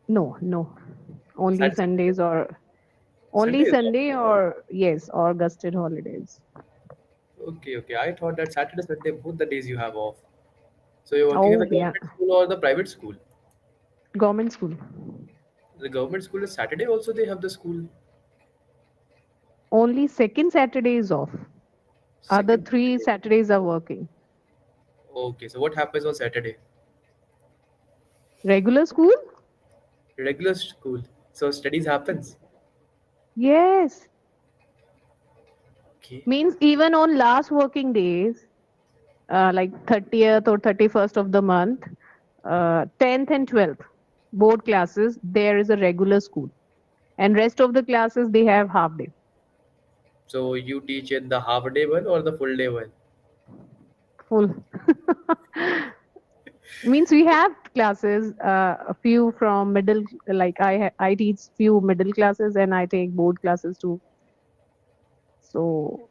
No, no. Only Saturday, Sundays or only Sunday is off. Sunday or yes, or gusted holidays. Okay, okay. I thought that Saturday, Sunday, both the days you have off. So you're working in the Oh yeah, government school or the private school? government school. The government school is Saturday also they have the school. Only second Saturday is off. Other Second three Saturday. Saturdays are working. Okay, so what happens on Saturday? Regular school? Regular school. So studies happens. Yes. Okay. Means even on last working days, like 30th or 31st of the month, 10th and 12th, board classes, there is a regular school. And rest of the classes, they have half day. So you teach in the half day one or the full day one? Full. Means we have classes, a few from middle, like I teach few middle classes and I take board classes too. So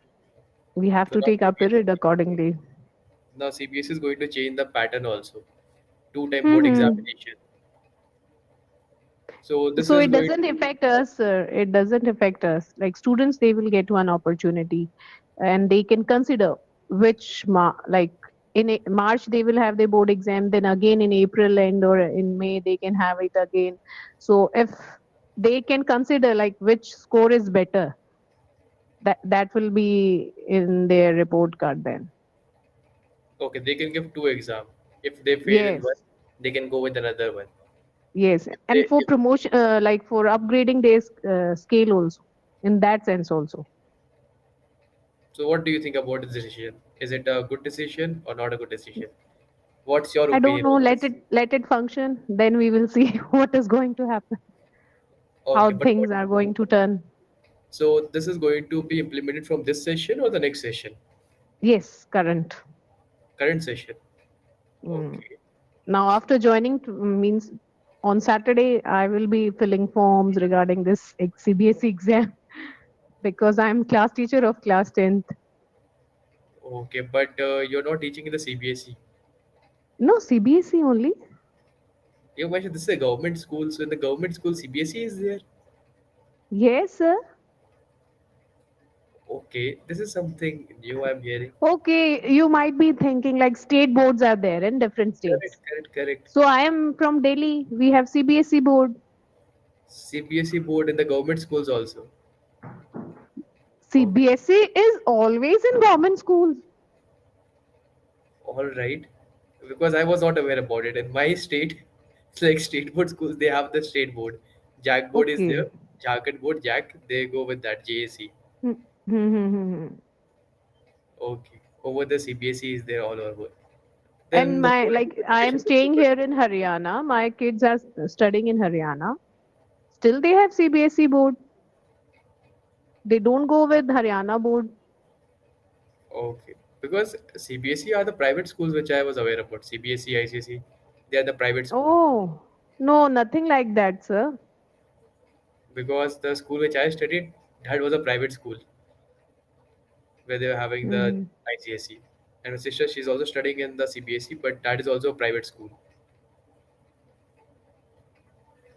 we have So to now take our CBSE, period accordingly. now CBSE is going to change the pattern also. Two-time board Hmm. examination. So this So is it going doesn't to affect us, sir. It doesn't affect us. Like students, they will get one opportunity, and they can consider which like in March they will have their board exam. Then again in April and or in May they can have it again. So if they can consider like which score is better, that will be in their report card then. okay. They can give two exam. If they fail in one, Yes, they can go with another one. yes, If and they for if promotion, like for upgrading their scale also. In that sense also. so, what do you think about this decision? Is it a good decision or not a good decision? What's your I don't opinion know. on Let this? it function. Then we will see what is going to happen, Okay, how but what? things are going to turn. So this is going to be implemented from this session or the next session? Yes, current. Current session. Mm. Okay. Now, after joining means on Saturday, I will be filling forms regarding this CBSE exam because I'm class teacher of class 10th. Okay, but you're not teaching in the CBSE. No, CBSE only. You mentioned this is a government school, so in the government school, CBSE is there. Yes, sir. Okay, this is something new I'm hearing. Okay, you might be thinking like state boards are there in different Correct, states. correct, correct. So I am from Delhi. We have CBSE board. CBSE board in the government schools also. Okay, CBSE is always in government schools. all right. Because I was not aware about it. In my state, it's like state board schools, they have the state board. Jack board is Okay. there. Jharkhand board, Jack, they go with that, JAC. Hmm, hmm, hmm, hmm. Okay. Over the CBSE is there all over. And Then the my board like I am implementation is staying different. here in Haryana. My kids are studying in Haryana. Still they have CBSE board. They don't go with Haryana board. Okay. Because CBSE are the private schools which I was aware about. CBSE, ICSE, they are the private school. Oh, no, nothing like that, sir. Because the school which I studied, that was a private school where they were having the Hmm. ICSE. And my sister, she's also studying in the CBSE, but that is also a private school.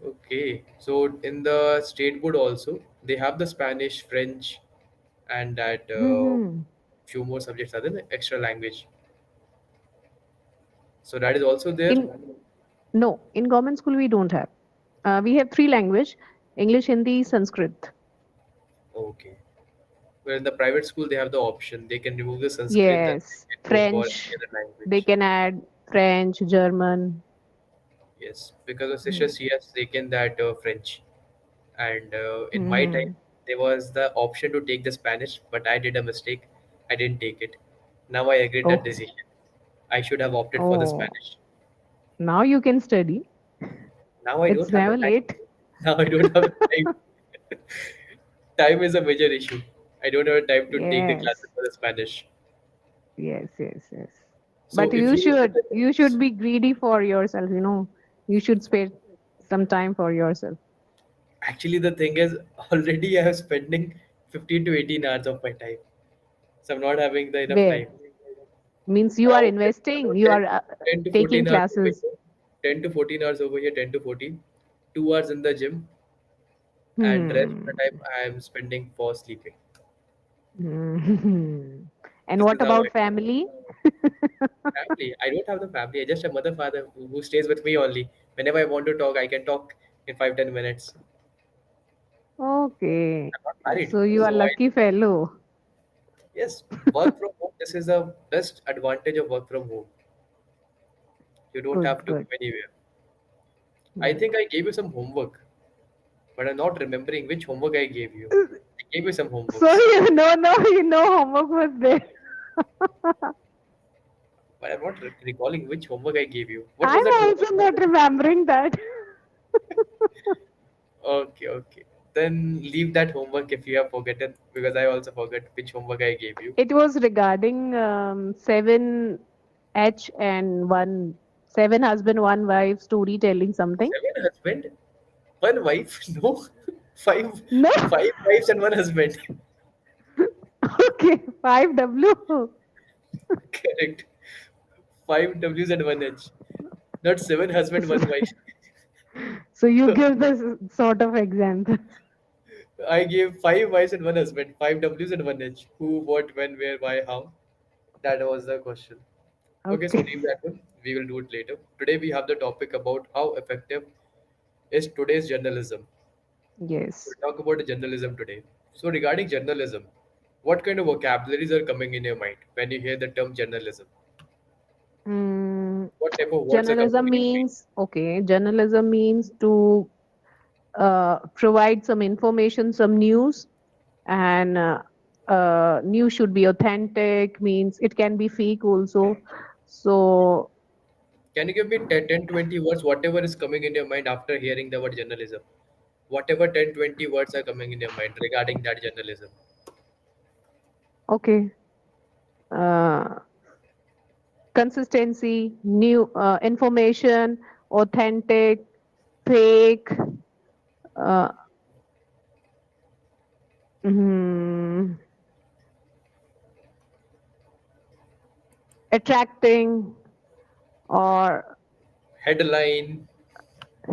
Okay. So in the state board also, they have the Spanish, French, and that Hmm. few more subjects other than extra language. So that is also there. In no, in government school we don't have. We have three language: English, Hindi, Sanskrit. Okay. Where in the private school, they have the option. They can remove the Sanskrit and Yes, they can go for any French. other They language. can add French, German. Yes, because the sister Hmm. she has taken that French, and in my time Hmm. there was the option to take the Spanish, but I did a mistake. I didn't take it. Now I regret that Oh, decision. I should have opted for the oh. Spanish. Now you can study. Now I don't It's have the never time. late. Now I don't have the time. Time is a major issue. I don't have time to take the classes Yes, for the Spanish. yes, yes, yes. So But if you you should be greedy for yourself, you know. You should spare some time for yourself. actually the thing is already I am spending 15 to 18 hours of my time. So I'm not having the enough Where? time. Means you are Around investing, around you 10, are 10 to taking 14 hours over classes. here. 10 to 14 hours over here, 10 to 14. 2 hours in the gym, and rest of the Hmm. time I am spending for sleeping. Hmm. And This what is how I about do. family? Family. I don't have the family. I just have mother, father who stays with me only. Whenever I want to talk, I can talk in 5-10 minutes. Okay. I'm not married, So you are so I lucky fellow. yes, work from home. This is the best advantage of work from home. You don't Good, have to good. go anywhere. I Hmm. think I gave you some homework, but I'm not remembering which homework I gave you. I gave you some homeworks, Sorry, no, no, homework was there. but I'm not recalling which homework I gave you. What was I'm that homework? also not remembering that. Okay, okay. Then leave that homework if you have forgotten, because I also forgot which homework I gave you. It was regarding seven H and one seven husband, one wife storytelling something. Seven husband, one wife. No, five, No. five wives and one husband. Okay, 5W. Correct. Five W's and one H. Not seven husband, one wife. So you give this sort of example. I gave five wives and one husband, five W's and one H. Who, what, when, where, why, how. That was the question. Okay, so Okay. leave that one. We will do it later. Today we have the topic about how effective is today's journalism. We'll Yes. talk about the journalism today. So regarding journalism, what kind of vocabularies are coming in your mind when you hear the term journalism? Mm, What type of words are coming journalism in your mind? means, okay, journalism means to provide some information, some news, and news should be authentic, means it can be fake also. So, Can you give me 10, 20 words, whatever is coming in your mind after hearing the word journalism? Whatever 10, 20 words are coming in your mind regarding that journalism. okay, uh, consistency, new information, authentic, fake, uh, mm, attracting, or Headline,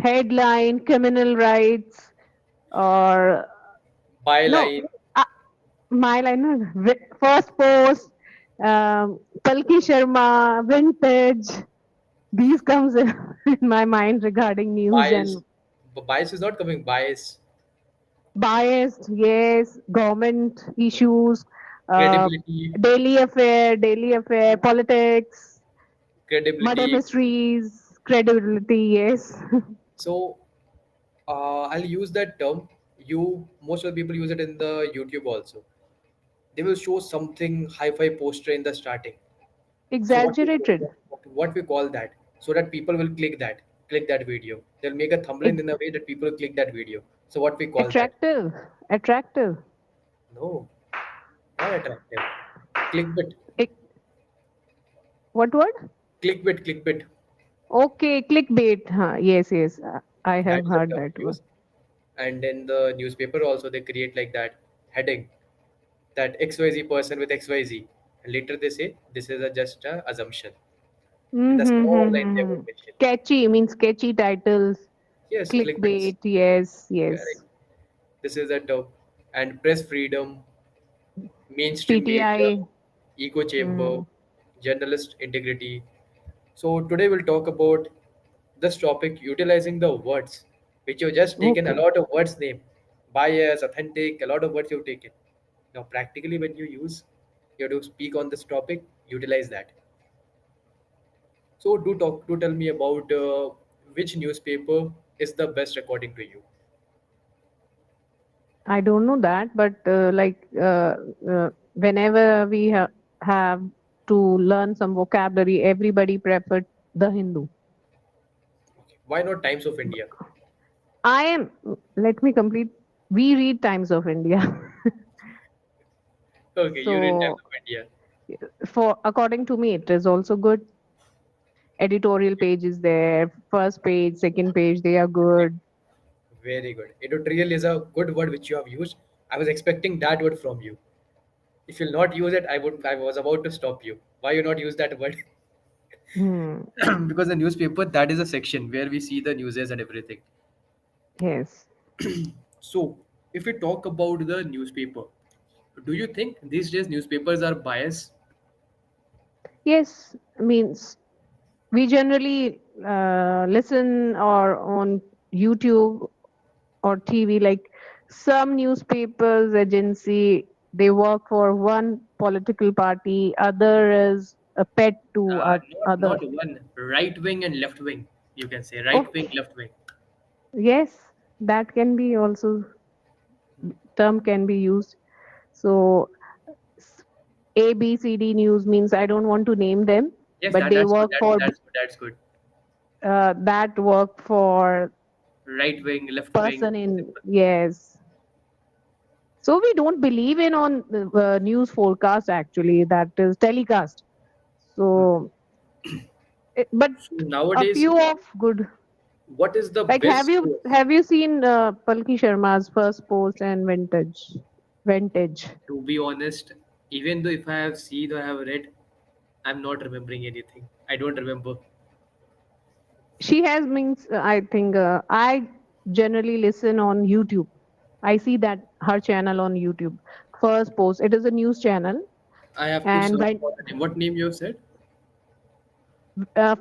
headline, criminal rights, or no, byline, uh, my line, no, first post, Palki Sharma, vintage. These comes in my mind regarding news bias. and Bias is not coming, bias, biased. Yes, government issues, uh, credibility, daily affair, politics, murder credibility. mysteries, credibility. Yes. So I'll use that term. Most of the people use it in the YouTube also. They will show something hi-fi poster in the starting. So Exaggerated. what we call that, so that people will click that video. They'll make a thumbnail Ex- in a way that people will click that video. So what we call that? attractive. Attractive. No, not attractive. Clickbait, Ex- what word? clickbait. Okay, clickbait. Huh. Yes, yes. I That have is a heard term that we word. use. And in the newspaper also they create like that heading, that XYZ person with XYZ. And later they say this is just a assumption. In the small line they Mm-hmm. would mention. Catchy means catchy titles. Yes, clickbaits. Clickbait. Yes, Correct. yes. This is a term. And press freedom, mainstream media, PTI. echo chamber, Mm. journalist integrity. So today we'll talk about this topic, utilizing the words which you've just taken, a Okay. lot of words name, bias, authentic, a lot of words you've taken. Now practically when you have to speak on this topic, utilize that. So do tell me about which newspaper is the best according to you. I don't know that, but whenever we have to learn some vocabulary, everybody preferred the Hindu. Okay. Why not Times of India? I am, let me complete. We read Times of India. Okay, you read Times So, of India. for according to me, it is also good. Editorial page is there, first page, second page, they are good. Very good. Editorial is a good word which you have used. I was expecting that word from you. If you'll not use it, I was about to stop you. Why you not use that word? Hmm. Because the newspaper, that is a section where we see the newses and everything. Yes. So, if we talk about the newspaper, do you think these days newspapers are biased? Yes, means we generally listen or on YouTube or TV, like some newspapers agency, they work for one political party, other is a pet to other. Not one, right wing and left wing. You can say right wing, Okay. left wing. Yes, that can be also term can be used. So s- ABCD news means I don't want to name them, Yes, but that they that's good. work for That's good. That's good. that work for Right wing, left wing. person in, Simple. yes. So we don't believe in on news forecast actually, that is telecast. Hmm. So but So a nowadays, few of good, what is the like best source? have you seen Palki Sharma's first post and vintage? To be honest, even though if I have seen or have read, I'm not remembering anything. I don't remember. She has means I think I generally listen on YouTube. I see that her channel on YouTube. First post. It is a news channel, I have to and search when for the name. What name you have said?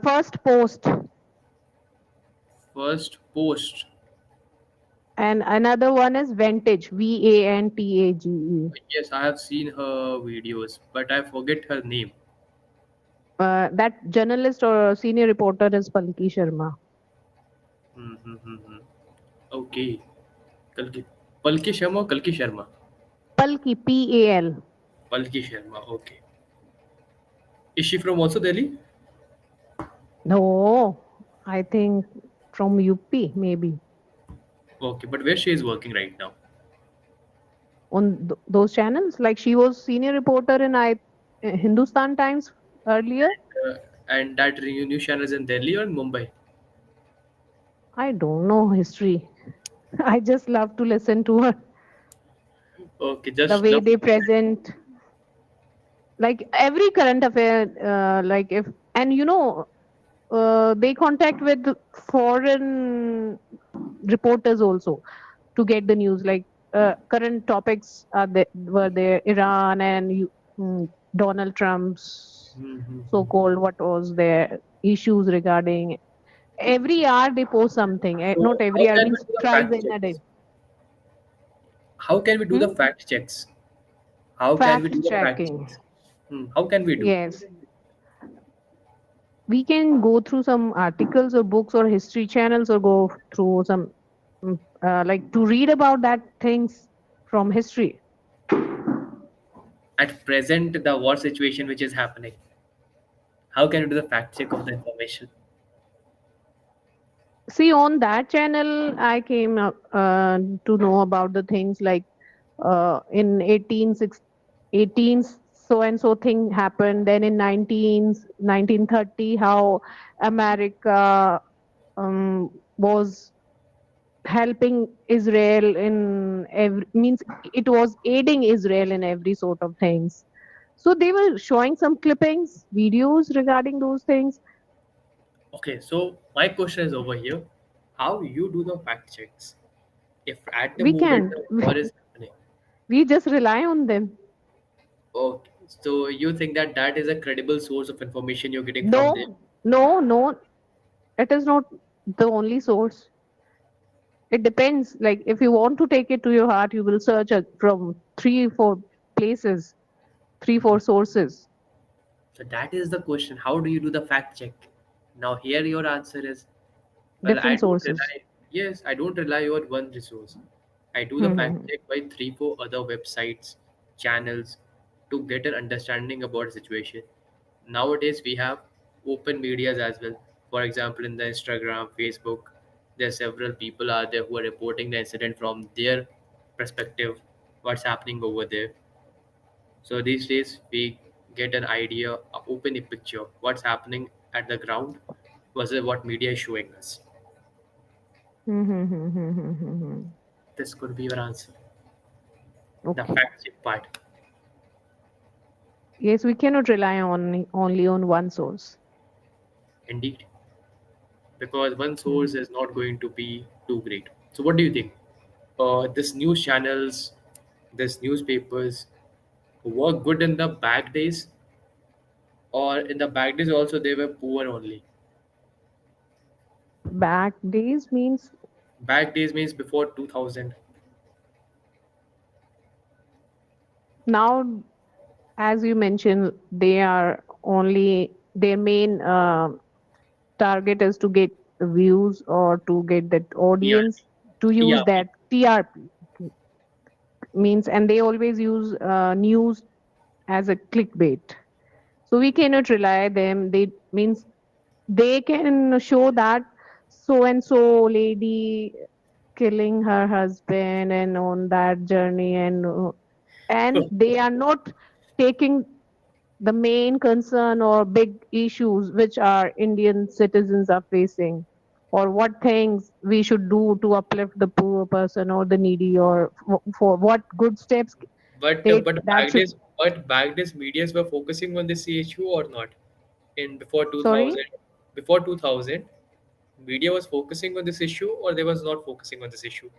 first post, First post. and another one is vintage. Vantage. Yes, I have seen her videos, but I forget her name. That journalist or senior reporter is Palki Sharma. Mm-hmm. Okay. Kalki. Palki Sharma or Kalki Sharma? Palki, PAL. Palki Sharma. Okay. Is she from also Delhi? No, I think from UP maybe, Okay, but where she is working right now? on those channels. Like she was senior reporter in Hindustan Times earlier. And that news channel is in Delhi or in Mumbai? I don't know history. I just love to listen to her. Okay, The just way love. they present, like every current affair, like if, and they contact with foreign reporters also to get the news. Like current topics were there, Iran and Donald Trump's Mm-hmm. so-called, what was their issues regarding. Every hour they post something. Not So every how hour can we means do the thrice fact in a day. checks? How can we do the Hmm? fact checks? How can we do Fact the fact checking. checks? How can we do? Yes, we can go through some articles or books or history channels, or go through some like to read about that things from history. At present, the war situation which is happening, how can we do the fact check of the information? See, on that channel I came to know about the things like in 18 so and so thing happened, then in 1930 how America was helping Israel in every, means it was aiding Israel in every sort of things. So they were showing some clippings, videos regarding those things. Okay, so my question is over here. How you do the fact checks? If at the We moment can't. the war is happening, We just rely on them. okay, so you think that that is a credible source of information you're getting from them? No, no, no. It is not the only source. It depends. Like if you want to take it to your heart, you will search from 3 4 places, 3 4 sources, So that is the question. How do you do the fact check? Now here your answer is, well, I different don't sources. rely. Yes, I don't rely on one resource. I do the fact Hmm. check by 3 4 other websites, channels to get an understanding about the situation. Nowadays we have open medias as well. For example, in the Instagram, Facebook, there are several people are there who are reporting the incident from their perspective, what's happening over there. So these days we get an idea, open a picture, what's happening at the ground versus what media is showing us. This could be your answer. The Okay. fact check part. Yes, we cannot rely on only on one source. Indeed. Because one source Mhm. is not going to be too great. So what do you think? This news channels, this newspapers work good in the back days, or in the back days also they were poor only? Back days means Back days means before 2000. now, as you mentioned, they are only their main target is to get views or to get that audience to use TRP. that TRP means, and they always use news as a clickbait. So we cannot rely them. They means they can show that so and so lady killing her husband and on that journey, and they are not taking the main concern or big issues which our Indian citizens are facing, or what things we should do to uplift the poor person or the needy, or for what good steps But they that should. back days medias were focusing on this issue or not? In before Sorry, 2000, before 2000, media was focusing on this issue or they was not focusing on this issue?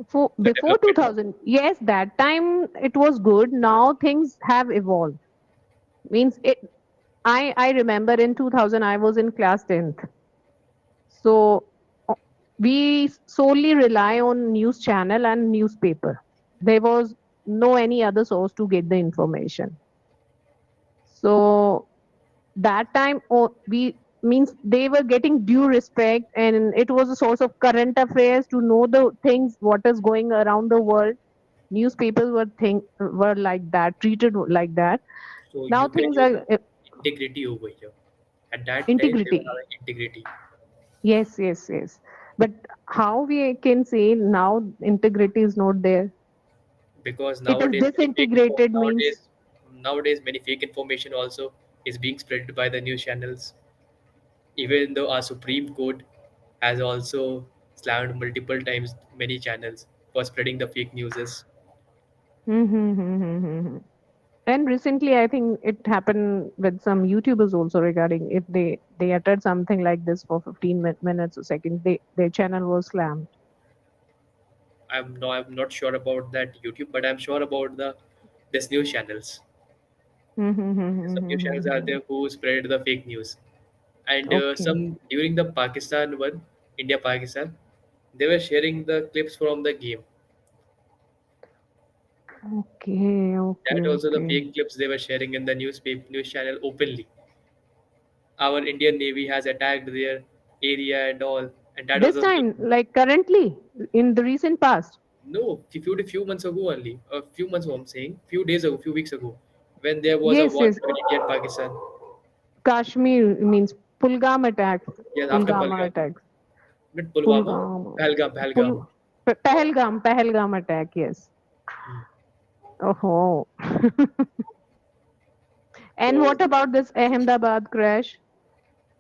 for The before development. 2000, yes, that time it was good. Now things have evolved. Means it. I remember in 2000 I was in class 10th. So we solely rely on news channel and newspaper. There was no any other source to get the information. So that time we means they were getting due respect, and it was a source of current affairs to know the things what is going around the world. Newspapers were like that, treated like that. So Now you can things use are integrity over here. At that time, they were integrity. having integrity Yes, yes, yes. But how we can say now integrity is not there? because It is disintegrated means. nowadays many fake information also is being spread by the news channels. Even though our Supreme Court has also slammed multiple times many channels for spreading the fake newses. Mm-hmm. And recently, I think it happened with some YouTubers also regarding if they uttered something like this for 15 minutes or seconds, their channel was slammed. I'm not sure about that YouTube, but I'm sure about the this news channels. Some news channels are Mm-hmm. there who spread the fake news, and Okay, some during the Pakistan one, India Pakistan, they were sharing the clips from the game. okay, okay, That also the okay. fake clips they were sharing in the newspaper news channel openly. Our Indian Navy has attacked their area and all, and that was This the fake time, news. like currently, in the recent past. No, few months ago only, a few months ago, I'm saying, few days ago, few weeks ago, when there was a Yes, war yes. between India and Pakistan. Kashmir means Pulgam attacks. Yes, after Pulgama Palgam, attacks. not Pulwama, Pulgam. Pahalgam. Pahalgam attack. Yes. Hmm. Oh. And So what about this Ahmedabad crash?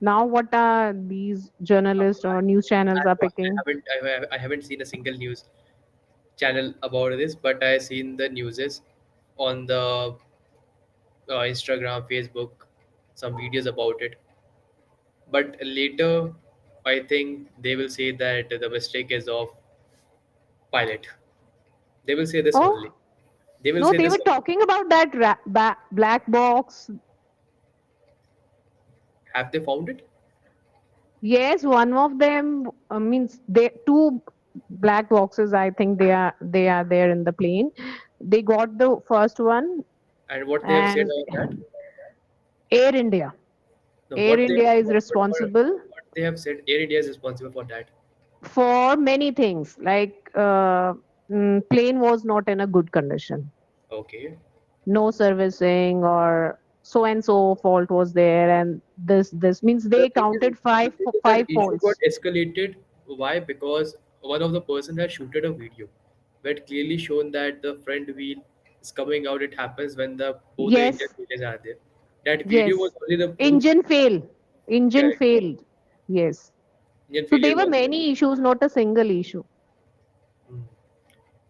Now, what are these journalists or news channels are picking? I haven't seen a single news channel about this, but I seen the newses on the Instagram, Facebook, some videos about it. But later, I think they will say that the mistake is of pilot. They will say this only. Oh, They will no, say they this were only. talking about that black box. Have they found it? Yes, one of them means they two black boxes. I think they are there in the plane. They got the first one, And what they have said and on that? Air India. No, Air India is responsible what they have said, Air India is responsible for that. for many things. Like plane was not in a good condition, Okay. no servicing, or so and so fault was there, and this means The they thing is, counted the five thing is that five issue got faults. escalated. Why? Because one of the person had shooted a video where it clearly shown that the front wheel is coming out. It happens when the both the engine Yes, failures are there. That video was yes. only the proof. Engine fail. Engine Correct. failed. Yes. Engine So failure there were was. many issues, not a single issue. Hmm.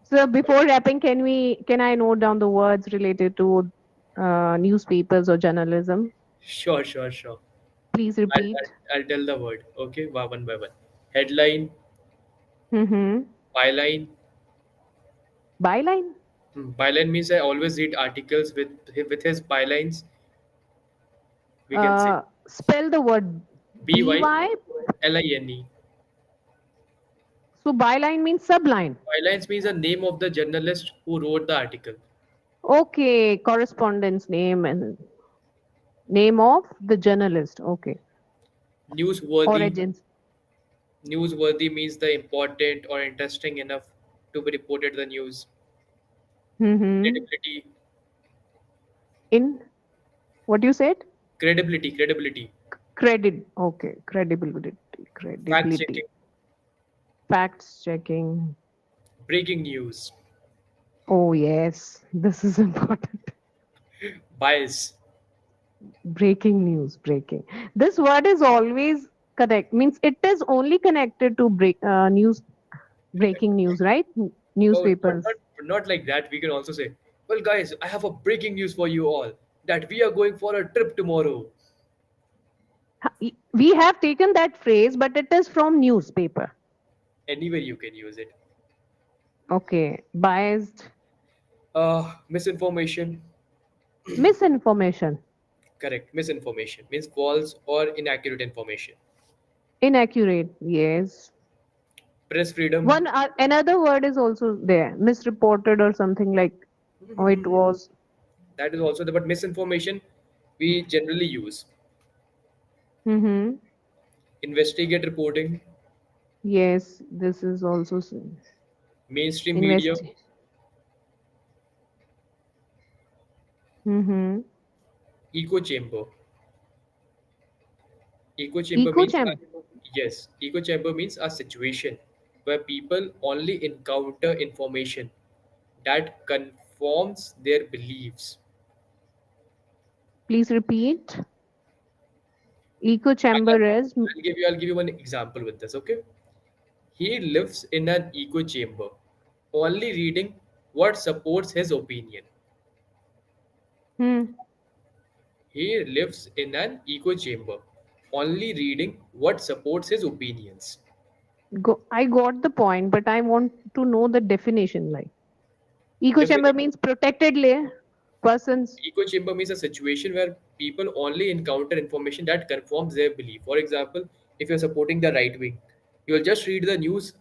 So But before wrapping, can I note down the words related to newspapers or journalism? sure, sure, sure. Please repeat. I'll tell the word. Okay, one by one. Headline, Mm-hmm. Byline. Byline. Byline means I always read articles with his bylines. We can say Spell the word B Y by. L I N E. So byline means subline. Bylines means the name of the journalist who wrote the article. Okay, correspondence name and name of the journalist. Okay, or Newsworthy. agency. Newsworthy means the important or interesting enough to be reported the news. Mm-hmm. Credibility. In what you said? Credibility. Credit. Okay, credibility. Fact Credibility. checking. Facts checking. Breaking news. Oh yes, this is important. Bias. Breaking news. Breaking. This word is always connect. Means it is only connected to news. Breaking news, right? Oh, Newspapers. not like that. We can also say, well, guys, I have a breaking news for you all that we are going for a trip tomorrow. We have taken that phrase, but it is from newspaper. Anywhere you can use it. Okay, biased, Misinformation. misinformation, Correct. Misinformation means false or inaccurate information. inaccurate. Yes. Press freedom. One another word is also there, misreported or something like. Oh, it was. That is also the but misinformation we generally use. Mm-hmm. Investigate reporting, Yes, this is also mainstream media, invest. Mm-hmm. echo chamber. Echo chamber Eco means champ. yes, echo chamber means a situation where people only encounter information that conforms their beliefs. Please repeat. Eco I'll, chamber is. I'll give you one example with this. Okay, he lives in an echo chamber, only reading what supports his opinion. Hmm. He lives in an echo chamber, only reading what supports his opinions. I got the point, but I want to know the definition. Like eco chamber Definition. means protected layer persons. Echo chamber means a situation where people only encounter information that confirms their belief. For example, if you're supporting the right wing, you'll just read the news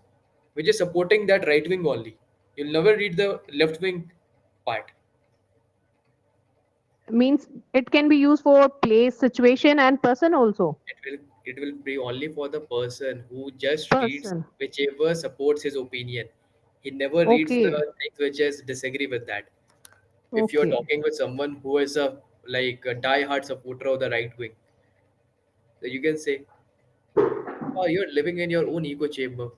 which is supporting that right wing only. You'll never read the left wing part. Means it can be used for place, situation, and person also. It will be only for the person who just reads Person. whichever supports his opinion. He never reads the Okay. things which is disagree with that. If you're Okay. talking with someone who is a die-hard supporter of the right wing, so you can say, "Oh, you're living in your own echo chamber.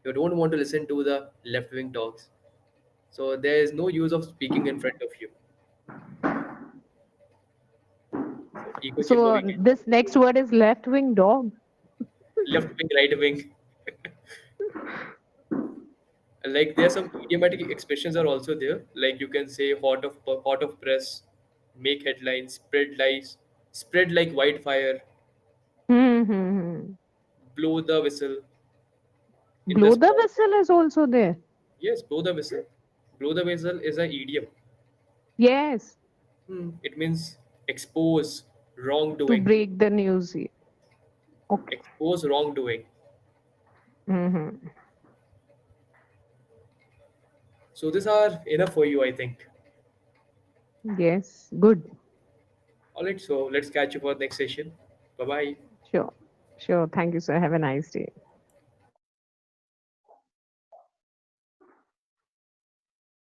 You don't want to listen to the left-wing talks. So there is no use of speaking in front of you." So echo chamber So we can this next word is left wing dog. left wing, right wing. Like there are some idiomatic expressions are also there. Like you can say hot of press, make headlines, spread lies, spread like wildfire, Hmm. blow the whistle in the Blow the spot. whistle is also there. Yes, blow the whistle. Blow the whistle is an idiom. Yes. It means expose To wrongdoing. break the news. Okay. Expose wrongdoing. Hmm. So these are enough for you, I think. Yes. Good. All right, so let's catch you for the next session. Bye bye. Sure. Sure. Thank you, sir. Have a nice day.